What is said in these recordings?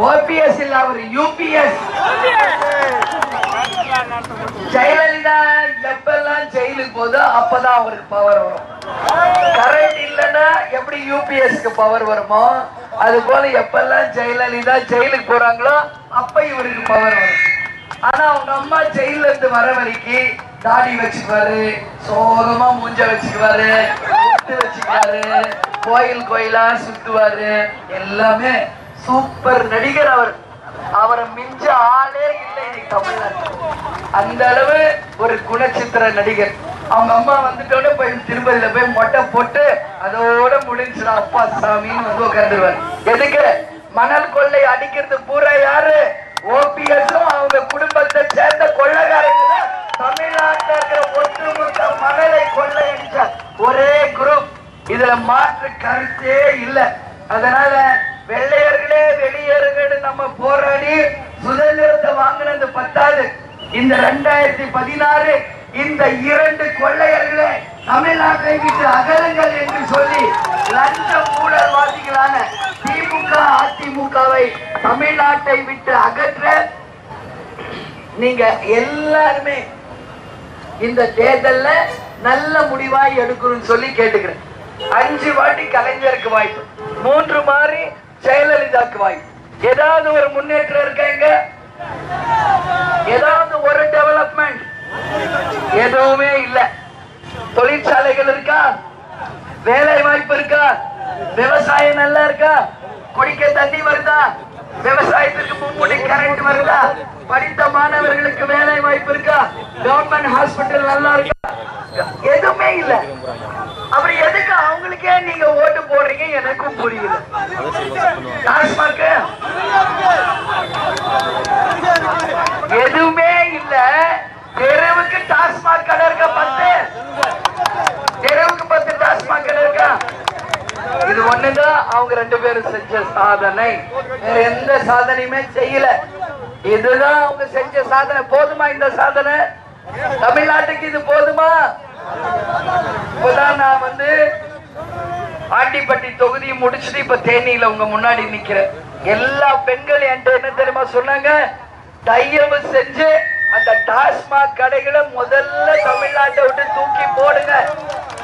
OPS இல்ல, அவர் UPS. Jayalalithaa எப்பெல்லாம் ஜெயிலுக்கு போதோ அப்பதான் அவருக்கு பவர் வரும். கரண்ட் இல்லைன்னா எப்படி யூபிஎஸ்க்கு பவர் வருமோ அது போல எப்பெல்லாம் ஜெயலலிதா ஜெயிலுக்கு போறாங்களோ அப்ப இவருக்கு பவர் வரும். ஆனா அவங்க அம்மா ஜெயில இருந்து வர வரைக்கும் தாடி வச்சுக்குவாரு, சோகமா மூஞ்ச வச்சுக்குவாரு, வச்சுக்குவாரு, கோயில் கோயிலா சுத்துவாரு. எல்லாமே சூப்பர் நடிகர் அவர். அவரை மிஞ்ச ஆளே இல்லை தமிழ்நாட்டில். அந்த அளவு ஒரு குணச்சித்திர நடிகர். அவங்க அம்மா வந்துட்டோட போய் திருப்பதியில போய் மொட்டை போட்டு அதோட முடிஞ்சுடா அப்பா சாமின்னு வந்து உட்காந்துருவாரு. எதுக்கு? மணல் கொள்ளை அடிக்கிறது பூரா யாரு? ஓபிஎஸும் அவங்க குடும்பத்தை சேர்ந்த கொள்ளைக்காரங்க. தமிழ்நாட்டில் இருக்கிற ஒட்டுமொத்த மணலை கொள்ளை அடிச்ச ஒரே குரூப். இதுல மாற்று கருத்தே இல்லை. அதனால வெள்ளையர்களே வெளியேறுகள் நம்ம போராடி சுதந்திரத்தை வாங்கினது பத்தாது. இந்த 2016 இந்த 2 கொள்ளையர்களே தமிழ்நாட்டை விட்டு அகலுங்கள் என்று சொல்லி லஞ்ச ஊழல்வாதிகளான திமுக அதிமுகவை தமிழ்நாட்டை விட்டு அகற்ற நீங்க எல்லாருமே இந்த தேர்தல்ல நல்ல முடிவாய் எடுக்கணும்னு சொல்லி கேட்டுக்கிறேன். 5 வாட்டி கலைஞருக்கு வாய்ப்பு, 3 மாறி ஜெயலலிதாக்கு வாய்ப்பு. ஏதாவது ஒரு முன்னேற்றம் இருக்காங்க? ஏதாவது ஒரு டெவலப்மெண்ட்? எதுவுமே இல்ல. தொழிற்சாலைகள் இருக்கா? வேலை வாய்ப்பு இருக்கா? விவசாயம் நல்லா இருக்கா? குடிக்க தண்ணி வருதா? விவசாயத்திற்கு மும்முடி கரண்ட் வருதா? படித்த மாணவர்களுக்கு வேலை வாய்ப்பு இருக்கா? கவர்மெண்ட் ஹாஸ்பிட்டல் நல்லா இருக்கா? எதுவுமே இல்ல. அப்புறம் எதுக்கு அவங்களுக்கே நீங்க ஓட்டு போடுறீங்க எனக்கும் புரியல. டாஸ்மாக் எதுவுமே இல்ல. தெருவுக்கு டாஸ்மாக் கடை இருக்க? 10 தெருவுக்கு 10 டாஸ்மாக் கடை இருக்கா? இது ஒண்ணுதான் அவங்க 2 பேரும் செஞ்ச சாதனை. வேற எந்த சாதனையுமே செய்யல. இதுதான் அவங்க செஞ்ச சாதனை. போதுமா இந்த சாதனை? தமிழ்நாட்டுக்கு இது போதுமா? இப்பதான் நான் வந்து ஆண்டிப்பட்டி தொகுதியை முடிச்சுட்டு இப்ப தேனியில உங்க முன்னாடி நிக்கிறேன். எல்லா பெண்கள் என்கிட்ட என்ன தெரியுமா சொன்னாங்க? தயவு செஞ்சு அந்த டாஸ்மாக் கடைகளை முதல்ல தமிழ்நாட்டை விட்டு தூக்கி போடுங்க,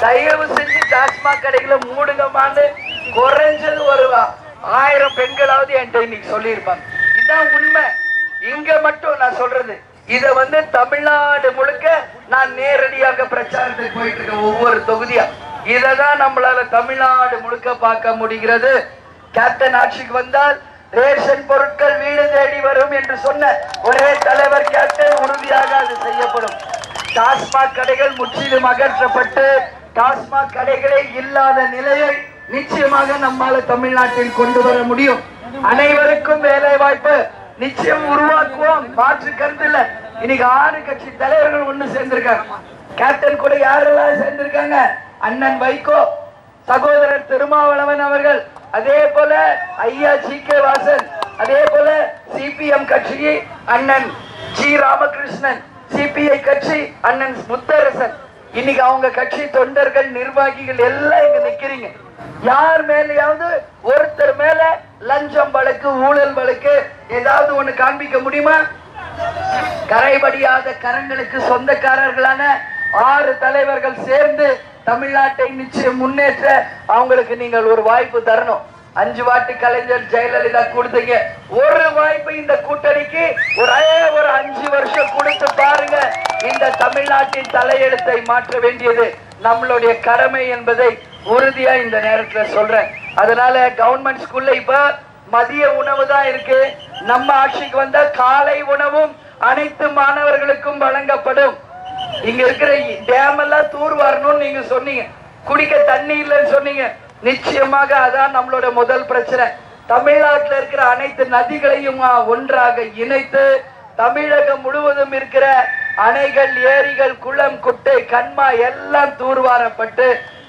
தயவு செஞ்சு டாஸ்மாக் கடைகளை மூடுங்கமான்னு குறைஞ்சது ஒரு 1000 பெண்களாவது என்கிட்ட இன்னைக்கு சொல்லியிருப்பாங்க. இதுதான் உண்மை. இங்க மட்டும் நான் சொல்றது. இத வந்து தமிழ்நாடு முழுக்க நான் நேரடியாக பிரச்சாரத்துக்கு போயிட்டு இருக்கேன், ஒவ்வொரு தொகுதியா. இததான் நம்மளால தமிழ்நாடு முழுக்க பார்க்க முடிகிறது. கேப்டன் ஆட்சிக்கு வந்தால் ரேஷன் பொருட்கள் வீடு தேடி வரும் என்று சொன்ன ஒரே தலைவர் கேப்டன். உறுதியாக அது செய்யப்படும். டாஸ்மாக் கடைகள் முற்றிலும் அகற்றப்பட்டு டாஸ்மாக் கடைகளே இல்லாத நிலையை நிச்சயமாக நம்மால தமிழ்நாட்டில் கொண்டு வர முடியும். அனைவருக்கும் வேலை வாய்ப்பு நிச்சயம் உருவாக்குவோம், மாற்று கருத்து இல்ல. இன்னைக்கு 6 கட்சி தலைவர்கள் ஒண்ணு சேர்ந்திருக்காங்க. கேப்டன் கூட யாரெல்லாம் சேர்ந்திருக்காங்க? அண்ணன் வைகோ, சகோதரர் திருமாவளவன் அவர்கள், அதே போல ஐயா ஜி.கே. வாசன், அதே போல சிபிஎம் கட்சி அண்ணன் ஜி. ராமகிருஷ்ணன், சிபிஐ கட்சி அண்ணன் முத்தரசன். இன்னைக்கு அவங்க கட்சி தொண்டர்கள் நிர்வாகிகள் எல்லாம் இங்க நிக்கிறீங்க. யார் மேலேயாவது ஒருத்தர் மேல லஞ்சம் வழக்கு ஊழல் வழக்கு ஏதாவது ஒண்ணு காண்பிக்க முடியுமா? கரைபடியாத கரங்களுக்கு சொந்தக்காரர்களான 6 தலைவர்கள் சேர்ந்து தமிழ்நாட்டை நிச்சயம் முன்னேற்ற அவங்களுக்கு நீங்கள் ஒரு வாய்ப்பு தரணும். 5 வாட்டி கலைஞர் ஜெயலலிதா கொடுத்தீங்க. ஒரு வாய்ப்பு இந்த கூட்டணிக்கு ஒரு 5 வருஷம் கொடுத்து பாருங்க. இந்த தமிழ்நாட்டின் தலையெழுத்தை மாற்ற வேண்டியது நம்மளுடைய கடமை என்பதை உறுதியா இந்த நேரத்தில் சொல்றேன். அதனால கவர்மெண்ட் ஸ்கூல்ல இப்ப மதிய உணவு தான் இருக்கு. நம்ம ஆட்சிக்கு வந்த காலை உணவும் அனைத்து மாணவர்களுக்கும் வழங்கப்படும். இங்க இருக்கிற டேம் எல்லாம் தூர் வரணும்னு நீங்க சொன்னீங்க, குடிக்க தண்ணி இல்லைன்னு சொன்னீங்க. நிச்சயமாக அதான் நம்மளோட முதல் பிரச்சனை. தமிழ்நாட்டில் இருக்கிற அனைத்து நதிகளையும் ஒன்றாக இணைத்து தமிழகம் முழுவதும் இருக்கிற அணைகள், ஏரிகள், குளம், குட்டை, கண்மா எல்லாம் தூர்வாரப்பட்டு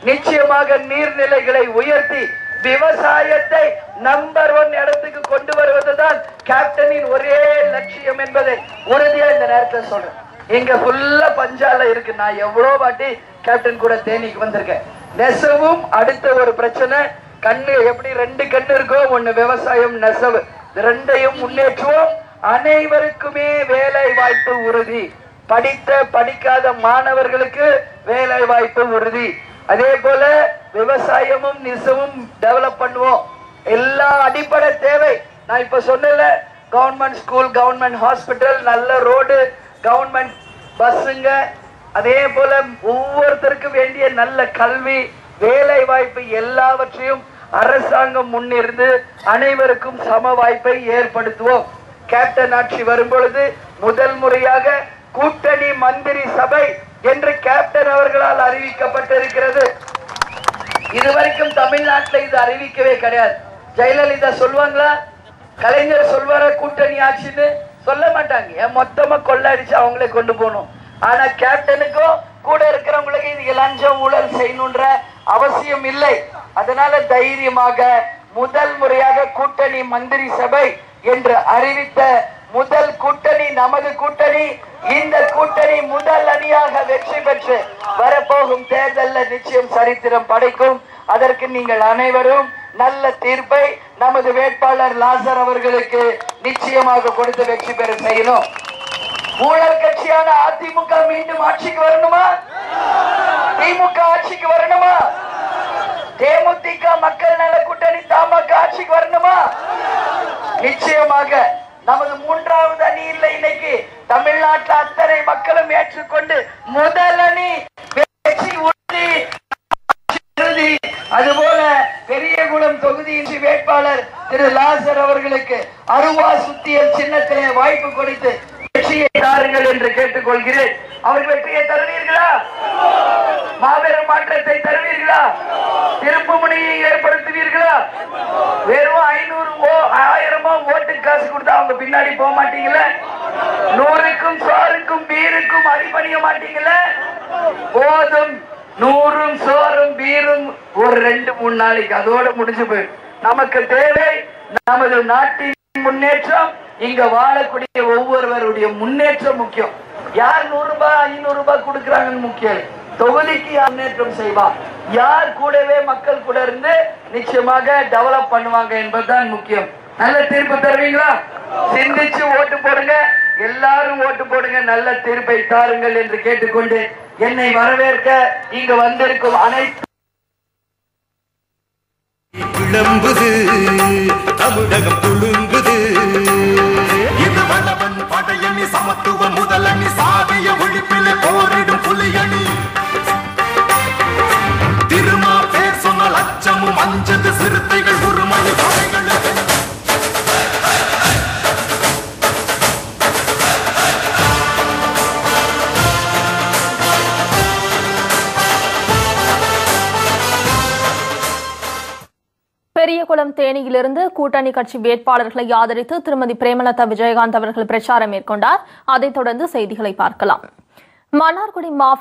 நிச்சயமாக நீர்நிலைகளை உயர்த்தி விவசாயத்தை நம்பர் 1 இடத்துக்கு கொண்டு வருவதுதான் கேப்டனின் ஒரே லட்சியம் என்பதை உறுதியா இந்த நேரத்தில் சொல்றேன். இங்க ஃபுல்லா பஞ்சால இருக்கு. நான் எவ்வளவு வாட்டி கேப்டன் கூட தேனிக்கு வந்திருக்கேன். நெசவும் அடுத்த ஒரு பிரச்சனை. கண்ணு எப்படி 2 கண்ணு இருக்கோ, ஒண்ணு விவசாயம், நெசவு. இரண்டையும் முன்னேற்றுவோம். அனைவருக்குமே வேலை வாய்ப்பு உறுதி. படித்த படிக்காத மாணவர்களுக்கு வேலை வாய்ப்பு உறுதி. அதே போல விவசாயமும் நிசமும் டெவலப் பண்ணுவோம். எல்லா அடிப்படை தேவை நான் இப்ப சொன்னல, கவர்மெண்ட் ஸ்கூல், கவர்மெண்ட் ஹாஸ்பிட்டல், நல்ல ரோடு, கவர்மெண்ட் பஸ்ஸுங்க, அதே போல ஒவ்வொருத்தருக்கும் வேண்டிய நல்ல கல்வி, வேலை வாய்ப்பு எல்லாவற்றையும் அரசாங்கம் முன்னிருந்து அனைவருக்கும் சம வாய்ப்பை ஏற்படுத்துவோம். கேப்டன் ஆட்சி வரும் பொழுது முதல் முறையாக கூட்டணி மந்திரி சபை என்று கேப்டன் அவர்களால் அறிவிக்கப்பட்டிருக்கிறது. இதுவரைக்கும் தமிழ்நாட்டில் இது அறிவிக்கவே கிடையாது. ஜெயலலிதா சொல்லுவாங்களா? கலைஞர் சொல்வார கூட்டணி ஆட்சின்னு? சொல்ல மாட்டாங்க. மொத்தமா கொள்ளடிச்சு அவங்களே கொண்டு போகணும். ஆனா கேப்டனுக்கும் கூட இருக்கிறவங்களுக்கு இது லஞ்சம் ஊழல் செய்யணும்ன்ற அவசியம் இல்லை. அதனால தைரியமாக முதல் முறையாக கூட்டணி மந்திரி சபை என்று அறிவித்த முதல் கூட்டணி நமது கூட்டணி. இந்த கூட்டணி முதல் அணியாக வெற்றி பெற்று வரப்போகும் தேர்தலில் நிச்சயம் சரித்திரம் படைக்கும். அதற்கு நீங்கள் அனைவரும் நல்ல தீர்ப்பை நமது வேட்பாளர் லாசர் அவர்களுக்கு நிச்சயமாக கொடுத்து வெற்றி பெற செய்யணும். ஊழல் கட்சியான அதிமுக மீண்டும் ஆட்சிக்கு வரணுமா? திமுக ஆட்சிக்கு வரணுமா? தேமுதிக மக்கள் நல கூட்டணி தமாக ஆட்சிக்கு வரணுமா? நிச்சயமாக நமது மூன்றாவது அணி இல்லை. இன்னைக்கு தமிழ்நாட்டில் அத்தனை மக்களும் ஏற்றுக்கொண்டு முதல் அணி வெற்றி உறுதி. அதுபோல பெரியகுளம் தொகுதியின் வேட்பாளர் திரு லாசர் அவர்களுக்கு அருவா சுத்தியல் சின்னத்திலே வாய்ப்பு கொடுத்து வெற்றியை தாருங்கள் என்று கேட்டுக்கொள்கிறேன். அவர் வெற்றியை தருவீர்களா? மாபெரும் மாற்றத்தை தருவீர்களா? திருப்பு முனையை ஏற்படுத்துவீர்களா? வெறும் 500 ஓட்டு காசு கொடுத்தா அவங்க பின்னாடி போக மாட்டீங்களா? 100க்கும் சோறுக்கும் பீருக்கும் அடிபணிய மாட்டீங்களா? போதும், 100ம் சோறும் பீரும் ஒரு 2-3 நாளைக்கு அதோட முடிஞ்சு போயிடும். நமக்கு தேவை நமது நாட்டின் முன்னேற்றம். இங்க வாழக்கூடிய ஒவ்வொருவருடைய முன்னேற்றம் முக்கியம். யார் 100 ரூபாய் 500 ரூபாய் கொடுக்கறாங்கன்னு முக்கியம். தொகுதிக்கு முன்னேற்றம் செய்வார் யார், கூடவே மக்கள் கூட இருந்து நிச்சயமாக டெவலப் பண்ணுவாங்க என்பதுதான் முக்கியம். நல்ல தீர்ப்பு தருவீங்களா? சிந்திச்சு ஓட்டு போடுங்க. எல்லாரும் ஓட்டு போடுங்க. நல்ல தீர்ப்பை தாருங்கள் என்று கேட்டுக்கொண்டு என்னை வரவேற்க இங்கு வந்திருக்கும் அனைத்து விளம்புது தமிழகம் துளுங்குது. இது வளவன் படையணி, சமத்துவ முதலணி, சாதிய ஒழிப்பிலே போரிடும் புலியணி. திருமா பேர் சொன்னால் அச்சமும் அஞ்சது சிறுத்தைகள் உருமணி படைகள். பெரியகுளம் தேனியிலிருந்து கூட்டணி கட்சி வேட்பாளர்களை ஆதரித்து திருமதி பிரேமலதா விஜயகாந்த் அவர்கள் பிரச்சாரம் மேற்கொண்டார். அதைத் தொடர்ந்து செய்திகளை பார்க்கலாம். மன்னார்குடி மாவட்ட